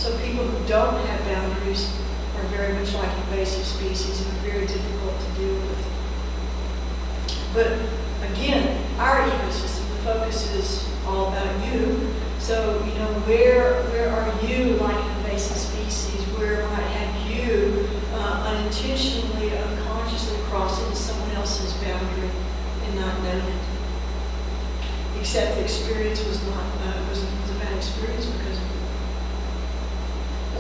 So people who don't have boundaries are very much like invasive species and are very difficult to deal with. But again, our ecosystem, the focus is all about you. So, you know, where are you like an invasive species? Where might have you unintentionally, unconsciously crossed into someone else's boundary and not known it? Except the experience was not was a bad experience because of it.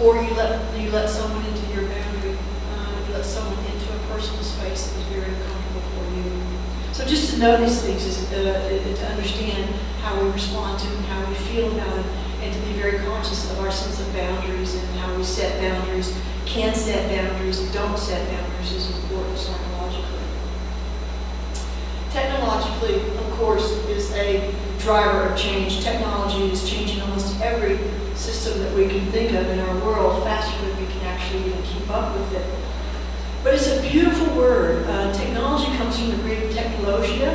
Or you let someone into your boundary, you let someone into a personal space that was very uncomfortable for you. So just to notice things is to understand how we respond to them, how we feel about it, and to be very conscious of our sense of boundaries and how we set boundaries, can set boundaries, don't set boundaries is important psychologically. Technologically, of course, is a driver of change. Technology is changing almost every system that we can think of in our world faster than we can actually even keep up with it. But it's a beautiful word. Technology comes from the Greek technologia,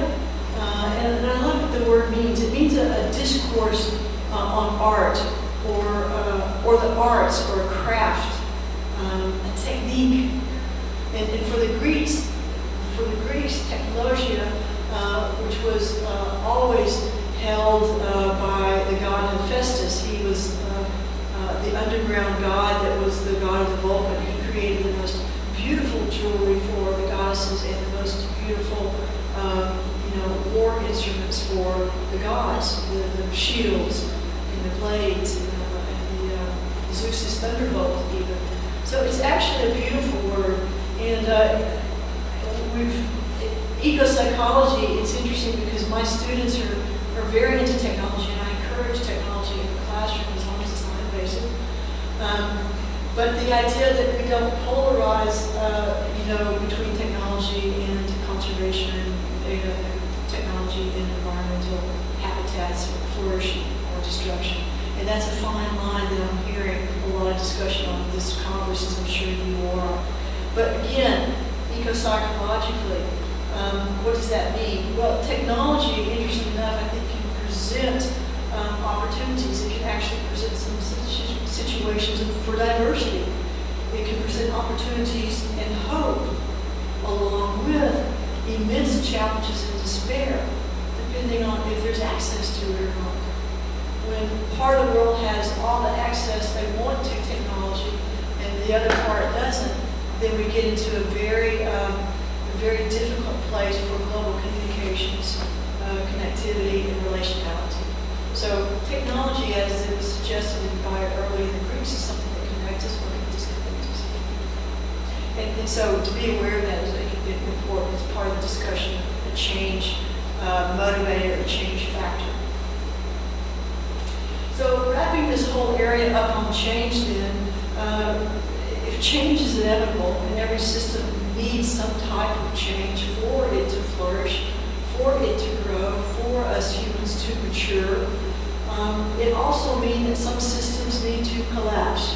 and I love what the word means. It means a discourse on art, or the arts, or a craft, a technique. And for the Greeks, technologia, which was always held by the god Hephaestus. He was the underground god that was the god of the Vulcan. He created the most beautiful jewelry for the goddesses and the most beautiful, war instruments for the gods, the shields and the blades and the Zeus's thunderbolt even. So it's actually a beautiful word, and ecopsychology, it's interesting because my students are very into technology, and I encourage technology in the classroom as long as it's not invasive. But the idea that we don't polarize, between technology and conservation and technology and environmental habitats flourishing or destruction. And that's a fine line that I'm hearing a lot of discussion on this Congress, as I'm sure you are. But again, ecopsychologically, what does that mean? Well, technology, interesting enough, I think can present opportunities. It can actually present some situations for diversity. It can present opportunities and hope, along with immense challenges and despair, depending on if there's access to it or not. When part of the world has all the access they want to technology, and the other part doesn't, then we get into a very difficult place for global communications, connectivity, and relationality. So technology, as it was suggested by earlier in the Greeks, is something that connects us or can disconnect us. And so to be aware of that is important. It's part of the discussion, a change motivator, a change factor. So wrapping this whole area up on change then, if change is inevitable and every system needs some type of change for it to flourish, for it to grow, for us humans to mature, it also means that some systems need to collapse,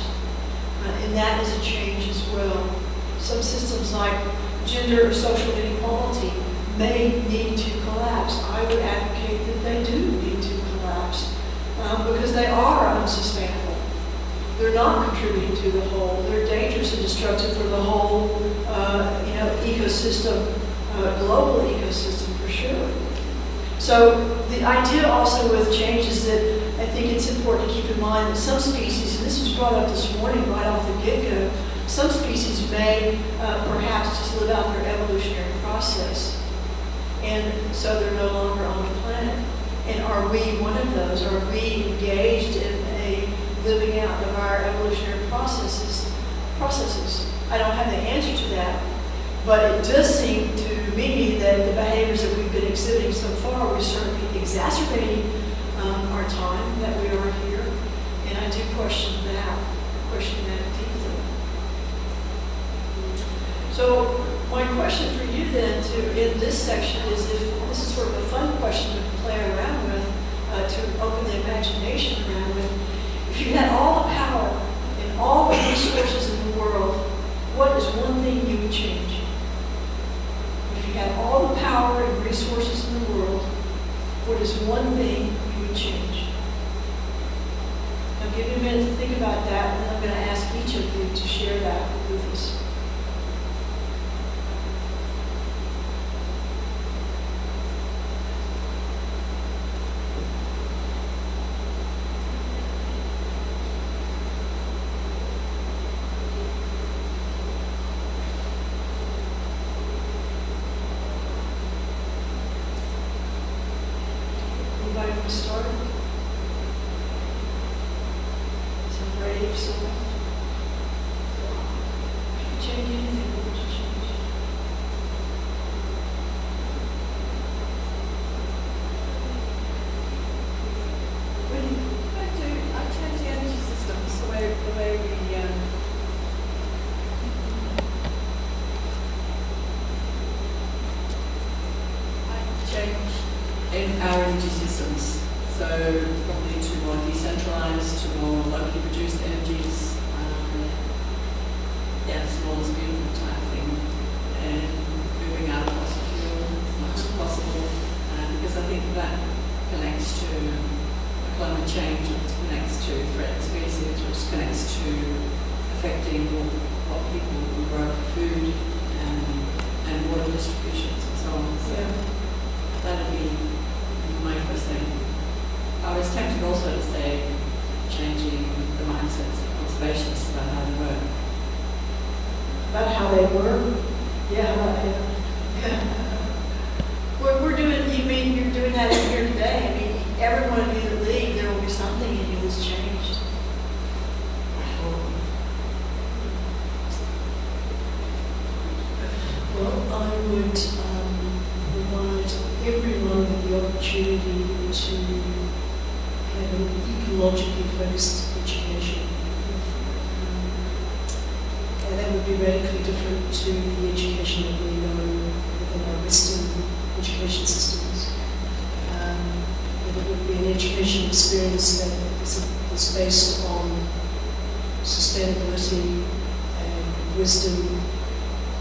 and that is a change as well. Some systems like gender or social inequality may need to collapse. I would advocate that they do need to collapse because they are unsustainable. They're not contributing to the whole. They're dangerous and destructive for the whole, ecosystem, global ecosystem for sure. So the idea also with change is that I think it's important to keep in mind that some species, and this was brought up this morning right off the get-go, some species may perhaps just live out their evolutionary process. And so they're no longer on the planet. And are we one of those? Are we engaged in a living out of our evolutionary processes? I don't have the answer to that, but it does seem to me that the behaviors that we've been exhibiting so far, we're certainly exacerbating our time that we are here, and I do question that deeply. So my question for you then in this section is, if this is sort of a fun question to play around with, to open the imagination around with, if you had all the power and all the resources in the world, what is one thing you would change? If you had all the power and resources in the world, what is one thing you would change? Now give me a minute to think about that. I'm going to ask each of you to share that with us. Anybody want to start? Some brave soul. If you change anything, what would you change? What do you? I change the energy systems, the way we change in our energy systems. So probably to more decentralized, to more locally produced energies. Small is beautiful type thing, and moving out of fossil fuel as much as possible. Because I think that connects to climate change, which connects to threatened species, which connects to affecting what people grow for food and water distributions and so on. So that would be my first thing. I was tempted also to say changing the mindsets of conservationists about how they work. About how they work? Yeah. We're doing, you mean you're doing that in here today? I mean, every one of you that leave, there will be something in you that's changed. Well, I would provide everyone with the opportunity to have an ecologically focused education. And that would be radically different to the education that we know within our Western education systems. It would be an education experience that is based on sustainability and wisdom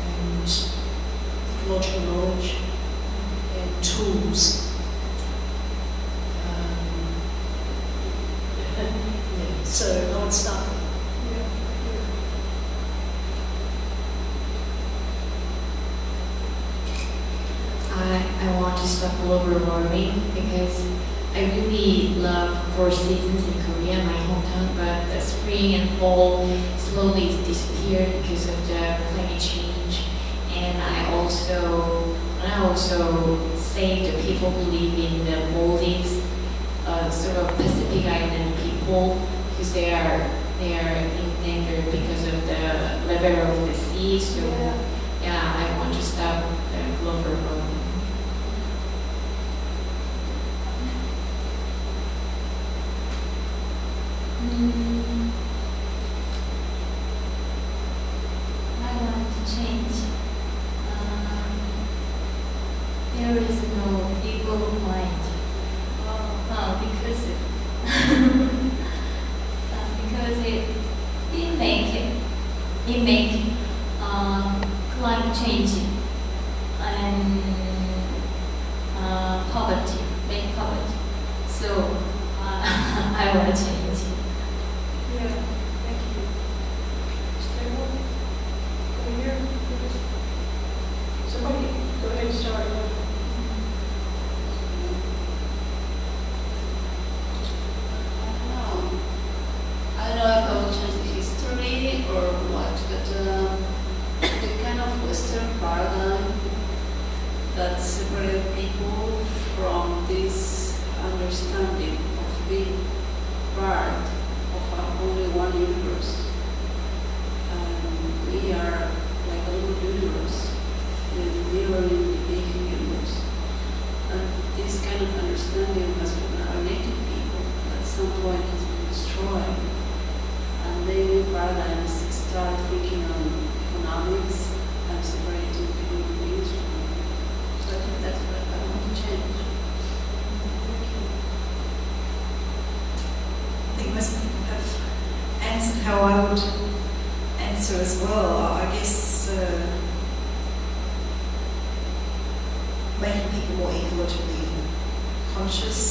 and ecological knowledge and tools. So I would start. I want to stop global warming because I really love 4 seasons in Korea, my hometown, but the spring and fall slowly disappeared because of the climate change. And I also save the people who live in the Maldives, sort of Pacific Island people, because they are in danger because of the level of the sea. So yeah, I want to stop the global warming. I want to change. There is no ego mind. Because it make climate change and poverty, make poverty. So I want to change. Yeah, thank you. Stable? Over here? Somebody, go ahead and start. I don't know if I will change the history or what, but the kind of Western paradigm that separated people from this understanding of being part of only one universe. We are like a little universe, mirroring the big universe. And this kind of understanding has been our native people at some point has been destroyed. And they new paradigms start thinking on economics and separating human beings from them. So I think that's what I want to change. I think most people have answered how I would answer as well. I guess making people more ecologically conscious,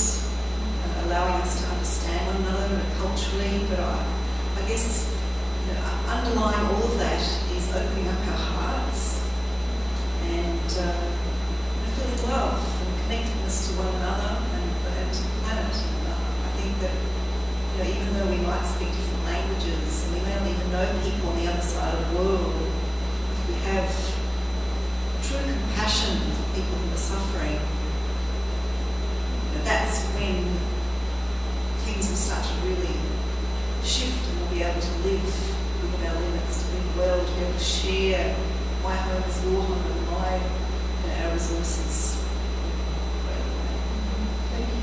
allowing us to understand one another culturally, but I guess underlying all of that is opening up our hearts and feeling love and connectedness to one another and to the planet. And I think that, even though we might speak different languages and we may not even know people on the other side of the world, if we have true compassion for people who are suffering, that's when things will start to really shift and we'll be able to live within our limits, to live well, to be able to share my home is your home and our resources. Thank you.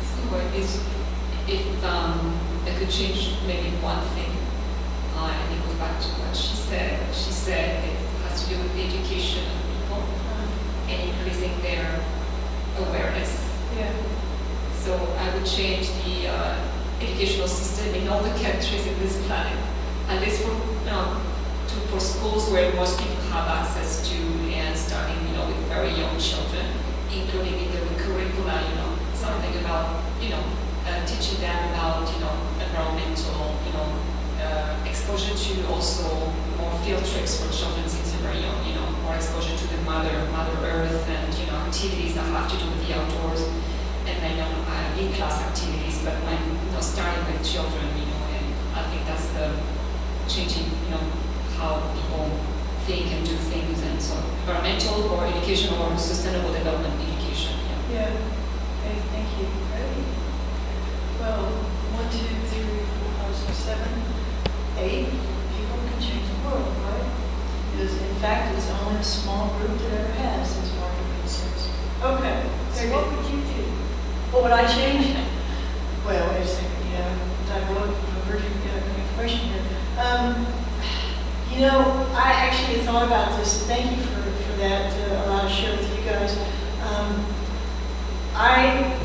So if I could change maybe one thing, and it goes back to what she said. She said it has to do with the education of people and increasing their awareness. Yeah. So I would change the educational system in all the countries in this planet, at least for schools where most people have access to, and starting with very young children, including in the curricula, something about teaching them about environmental, exposure to also more field trips for children since they're very young, more exposure to the Mother Earth and activities that have to do with the outdoors, and then in-class activities. But when starting with children, and I think that's the changing, how people think and do things, and so environmental or educational or sustainable development education. Yeah. Okay. Thank you. Ready? Well, 1, 2, 3, 4, 5, 6, 7, 8 people can change the world, right? Because in fact, it's only a small group that ever has, as Margaret considers. Okay. So what would you do? What would I change? Well, wait a second. Diverging information here. I actually thought about this. Thank you for that, allowing to share with you guys. I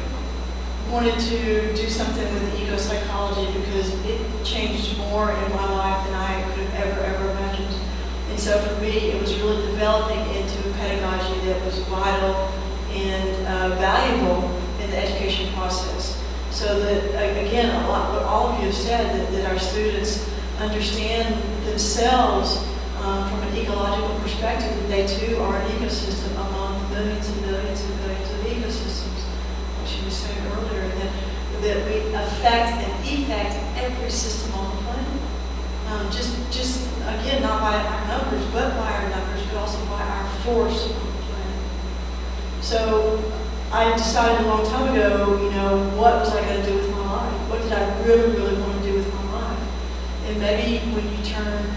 wanted to do something with ecopsychology because it changed more in my life than I could have ever imagined. And so for me, it was really developing into a pedagogy that was vital and valuable in the education process. So that, again, what all of you have said, that our students understand themselves from an ecological perspective, that they too are an ecosystem among millions and millions and millions of ecosystems, like she was saying earlier, and that we affect and effect every system on the planet. Just again, not by our numbers, but by our numbers, but also by our force on the planet. So I decided a long time ago, what was I going to do with my life? What did I really, really want to do with my life? And maybe when you turn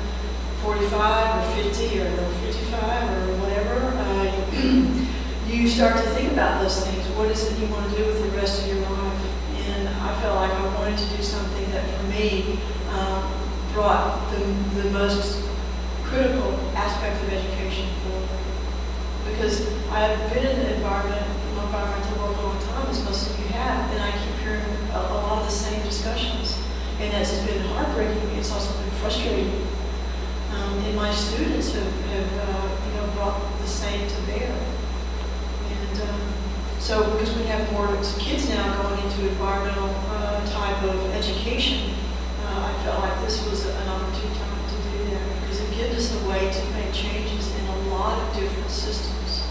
45 or 50 or 55 or whatever, you start to think about those things. What is it you want to do with the rest of your life? And I felt like I wanted to do something that for me brought the most critical aspect of education forward. Because I've been in the environmental world a long time, as most of you have, and I keep hearing a lot of the same discussions. And as it's been heartbreaking, it's also been frustrating. And my students have brought the same to bear. And so because we have more kids now going into environmental type of education, I felt like this was an opportune time to do that, because it gives us a way to make changes in a lot of different systems.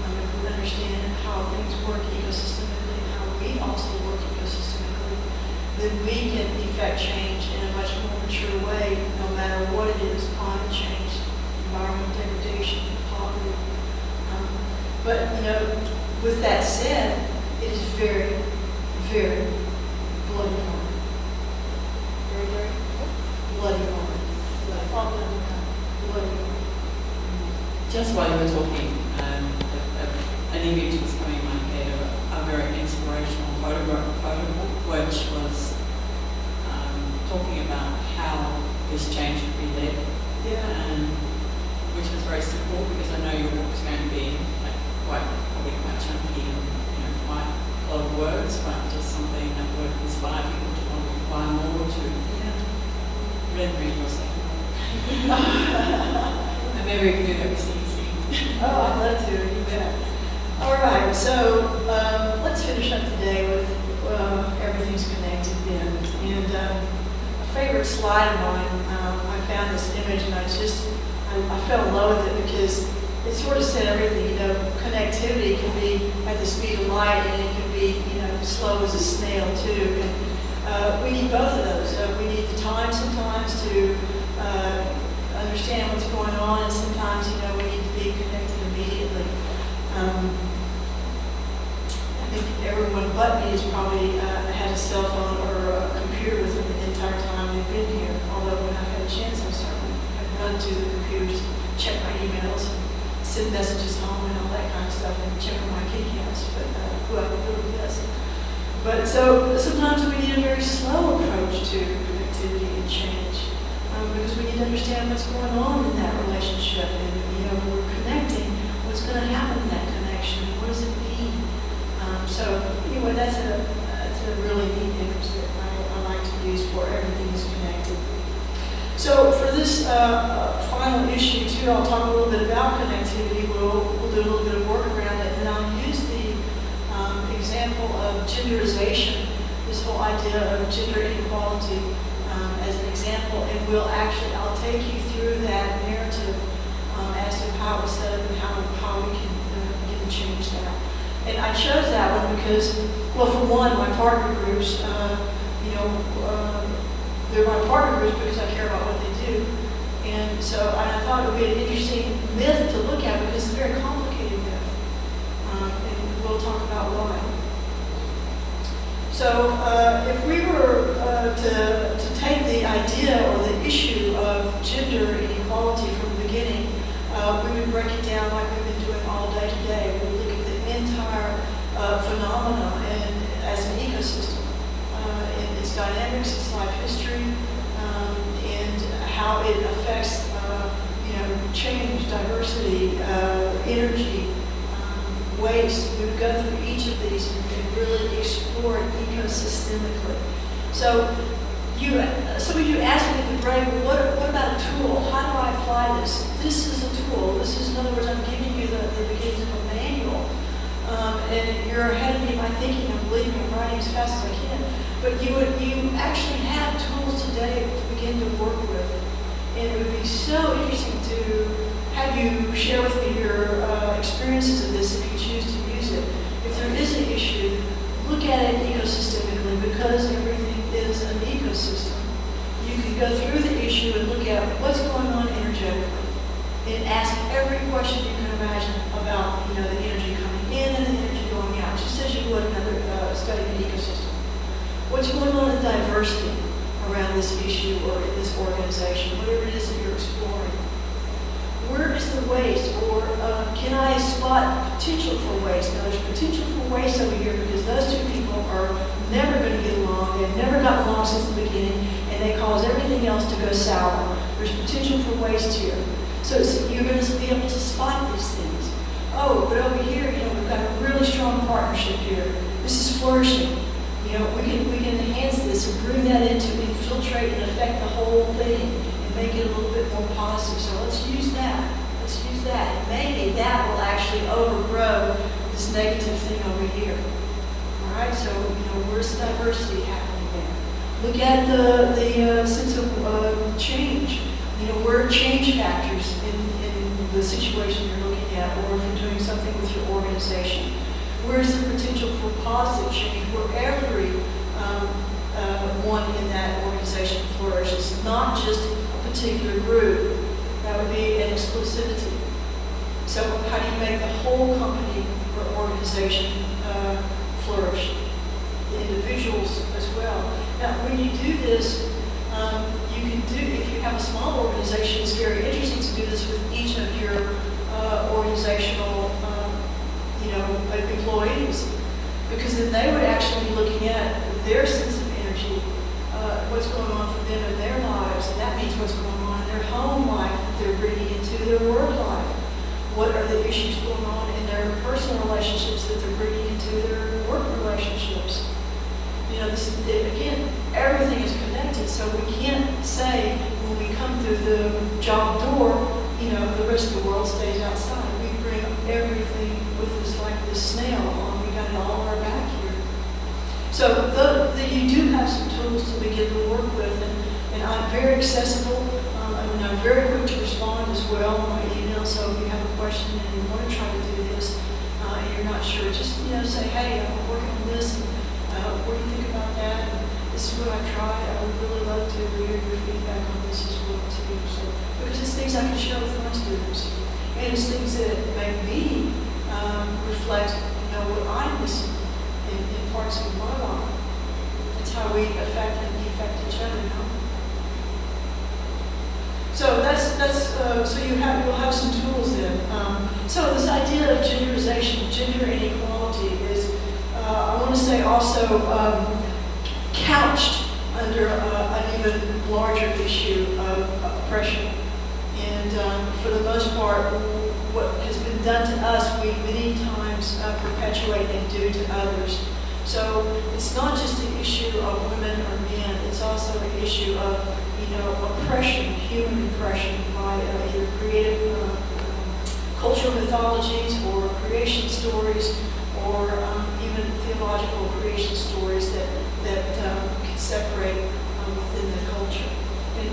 If we understand how things work ecosystemically and how we also work ecosystemically, then we can effect change in a much more mature way, no matter what it is: climate change, environmental degradation, poverty. But with that said, it is very, very bloody hard. Very, very bloody hard. Bloody hard. Just while you were talking, an image was coming in my head of a very inspirational photo book, which was talking about how this change could be led, which was very simple, because I know your book's going to be probably quite chunky and quite a lot of words, but just something that would inspire people to want to inquire more, to read your second book. And maybe we can do that with CC. Oh, I'd love to, you bet. All right, so let's finish up today with everything slide of mine, I found this image and I fell in love with it because it sort of said everything. You know, connectivity can be at the speed of light and it can be, you know, slow as a snail too. And we need both of those. We need the time sometimes to understand what's going on, and sometimes, you know, we need to be connected immediately. I think everyone but me has probably had a cell phone or a computer with them the entire time they've been here. Although when I've had a chance, I certainly have run to the computer to check my emails and send messages home and all that kind of stuff, and check on my kitty cats, but whoever really does. But so sometimes we need a very slow approach to connectivity and change, because we need to understand what's going on in that relationship, and, you know, when we're connecting, what's going to happen in that connection, what does it mean? So anyway, that's a really neat image that I like to use for everything is connected. So for this final issue too, I'll talk a little bit about connectivity. We'll do a little bit of work around it, and I'll use the example of genderization, this whole idea of gender inequality as an example, and I'll take you through that narrative as to how it was set up and how we can change that. And I chose that one because, well, for one, my partner groups, you know, they're my partner groups because I care about what they do. And so I thought it would be an interesting myth to look at because it's a very complicated myth. And we'll talk about why. So if we were to take the idea or the issue of gender inequality from the beginning, we would break it down like we've been doing all day today. We would look at the entire phenomena and as an ecosystem, in its dynamics, its life history, and how it affects, you know, change, diversity, energy, waste. We would go through each of these and really explore it ecosystemically. So some of you asked me at the break, what about a tool? How do I apply this? This is a tool. This is, in other words, I'm giving you the beginnings of a manual. And you're ahead of me by thinking, and believe me, I'm writing as fast as I can. But you actually have tools today to begin to work with. And it would be so interesting to have you share with me your experiences of this if you choose to use it. If there is an issue, look at it ecosystemically, because everything is an ecosystem. You can go through the issue and look at what's going on energetically and ask every question you can imagine about, you know, the energy coming in and the energy going out, just as you would another study of an ecosystem. What's going on in diversity around this issue or in this organization, whatever it is that you're exploring? Where is the waste, or can I spot potential for waste? Now, there's potential for waste over here because those two people are never going to get along. They've never gotten along since the beginning, and they cause everything else to go sour. There's potential for waste here. So you're going to be able to spot these things. Oh, but over here, you know, we've got a really strong partnership here. This is flourishing. You know, we can enhance this and bring that into infiltrate and affect the whole thing and make it a little bit more positive. So let's use that. Let's use that. And maybe that will actually overgrow this negative thing over here. All right. So, you know, where's the diversity happening there? Look at the sense of change. You know, where are change factors in the situation you're looking at, or if you're doing something with your organization? Where's the potential for positive change where every one in that organization flourishes, not just a particular group? That would be an exclusivity. So how do you make the whole company or organization flourish? The individuals as well. Now, when you do this, you can do, if you have a small organization, it's very interesting to do this with each of your organizational employees, because then they would actually be looking at their sense of energy, what's going on for them in their lives, and that means what's going on in their home life that they're bringing into their work life. What are the issues going on in their personal relationships that they're bringing into their work relationships? You know, this, again, everything is connected, so we can't say when we come through the job door, you know, the rest of the world stays outside. We bring everything with us like this snail on. We got it all on our back here. So you do have some tools to begin to work with, And I'm very accessible. I'm very quick to respond as well on my email. So if you have a question and you want to try to do this, and you're not sure, just say, hey, I'm working on this, and what do you think about that? And this is what I tried. I would really love to hear your feedback on this as well too. So because it's things I can share with my students, and it's things that make me reflect, what I'm missing in parts of my life. That's how we affect each other. So so you'll have some tools then. So this idea of genderization, gender inequality is, I want to say also couched under an even larger issue of oppression. And for the most part, what has been done to us, we many times perpetuate and do to others. So it's not just an issue of women or men, it's also an issue of oppression, human oppression by either creative cultural mythologies or creation stories or even theological creation stories that can separate within the culture. And